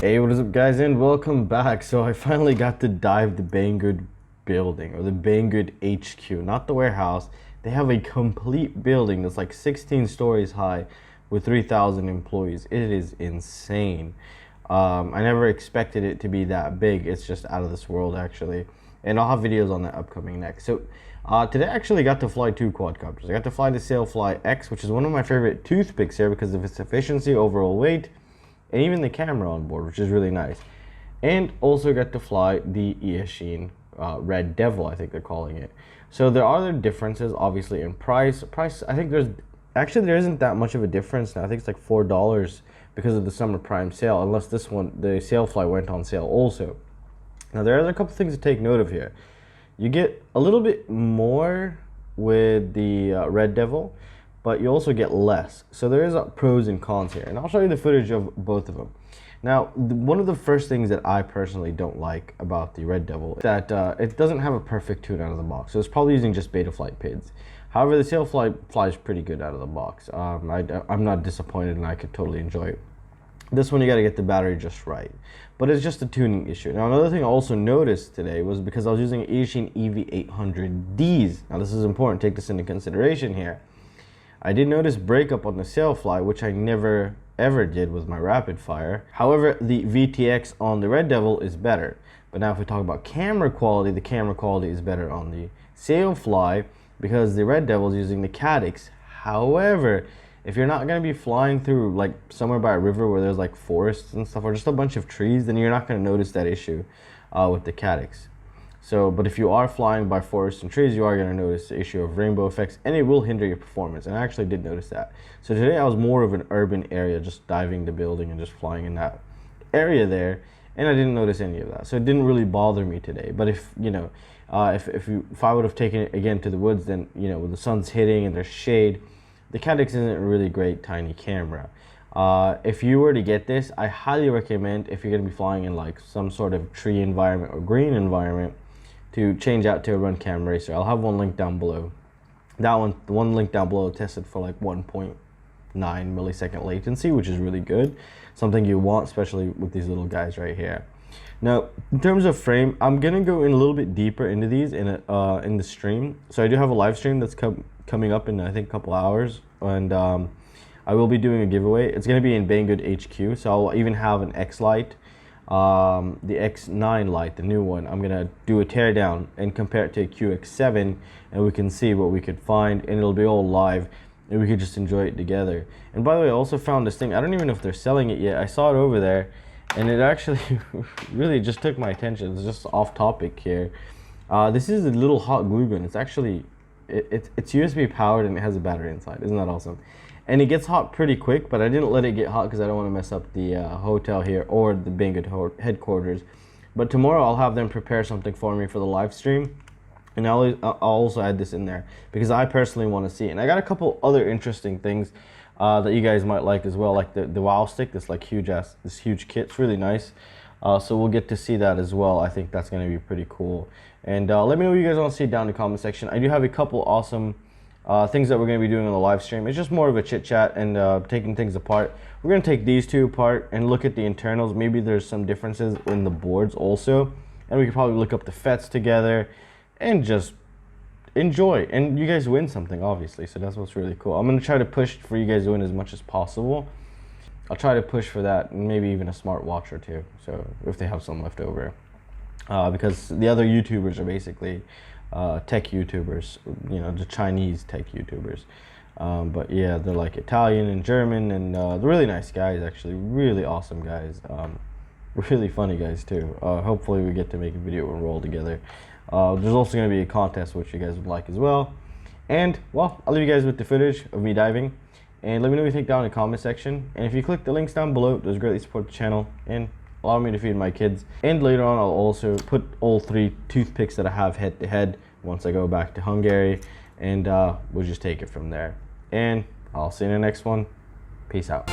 Hey, what is up guys, and welcome back. So I finally got to dive the Banggood building, or the Banggood HQ, not the warehouse. They have a complete building that's like 16 stories high with 3,000 employees. It is insane. I never expected it to be that big. It's just out of this world actually. And I'll have videos on that upcoming next. So today I actually got to fly 2 quadcopters. I got to fly the sailfly-x, which is one of my favorite toothpicks here because of its efficiency, overall weight, and even the camera on board, which is really nice. And also got to fly the Eachine Red Devil, I think they're calling it. So there are other differences, obviously, in price. I think there isn't that much of a difference now. I think it's like $4 because of the summer prime sale, unless this one, the Sailfly, went on sale also. Now there are a couple things to take note of here. You get a little bit more with the Red Devil, but you also get less. So there is pros and cons here, and I'll show you the footage of both of them. Now, one of the first things that I personally don't like about the Red Devil is that it doesn't have a perfect tune out of the box. So it's probably using just Betaflight PIDs. However, the Sailfly flies pretty good out of the box. I'm not disappointed, and I could totally enjoy it. This one, you got to get the battery just right, but it's just a tuning issue. Now, another thing I also noticed today was because I was using Eachine EV800Ds. Now, this is important. Take this into consideration here. I did notice breakup on the Sailfly, which I never ever did with my rapid fire. However, the VTX on the Red Devil is better. But now if we talk about camera quality, the camera quality is better on the Sailfly because the Red Devil is using the Hakcrc. However, if you're not going to be flying through like somewhere by a river where there's like forests and stuff, or just a bunch of trees, then you're not going to notice that issue with the Hakcrc. So, but if you are flying by forests and trees, you are going to notice the issue of rainbow effects, and it will hinder your performance. And I actually did notice that. So today I was more of an urban area, just diving the building and just flying in that area there, and I didn't notice any of that. So it didn't really bother me today. But if you know, if I would have taken it again to the woods, then you know, when the sun's hitting and there's shade, the Hakcrc isn't a really great tiny camera. If you were to get this, I highly recommend, if you're going to be flying in like some sort of tree environment or green environment, to change out to a Runcam Racer. I'll have one link down below. That one, the one link down below, tested for like 1.9 millisecond latency, which is really good. Something you want, especially with these little guys right here. Now, in terms of frame, I'm gonna go in a little bit deeper into these in the stream. So I do have a live stream that's coming up in I think a couple hours, and I will be doing a giveaway. It's gonna be in Banggood HQ, so I'll even have an X light. The X9 light, the new one. I'm gonna do a teardown and compare it to a QX7, and we can see what we could find, and it'll be all live, and we could just enjoy it together. And by the way, I also found this thing. I don't even know if they're selling it yet. I saw it over there, and it actually really just took my attention. It's just off topic here. This is a little hot glue gun. It's actually it's USB powered, and it has a battery inside. Isn't that awesome? And it gets hot pretty quick, but I didn't let it get hot because I don't want to mess up the hotel here or the Banggood headquarters. But tomorrow I'll have them prepare something for me for the live stream, and I'll also add this in there because I personally want to see it. And I got a couple other interesting things that you guys might like as well, like the Wow Stick, this huge kit. It's really nice. So we'll get to see that as well. I think that's going to be pretty cool. And let me know what you guys want to see down in the comment section. I do have a couple awesome things that we're going to be doing on the live stream. It's just more of a chit chat and taking things apart. We're going to take these two apart and look at the internals. Maybe there's some differences in the boards also, and we could probably look up the FETs together and just enjoy, and you guys win something obviously, so that's what's really cool. I'm going to try to push for you guys to win as much as possible. I'll try to push for that, and maybe even a smartwatch or two, so if they have some left over, because the other YouTubers are basically tech YouTubers, you know, the Chinese tech YouTubers. But yeah, they're like Italian and German, and they're really nice guys, actually, really awesome guys, really funny guys too. Hopefully we get to make a video and roll together. There's also going to be a contest which you guys would like as well. And well, I'll leave you guys with the footage of me diving, and let me know what you think down in the comment section. And if you click the links down below, those greatly support the channel and allow me to feed my kids. And later on, I'll also put all 3 toothpicks that I have head to head once I go back to Hungary, and we'll just take it from there. And I'll see you in the next one. Peace out.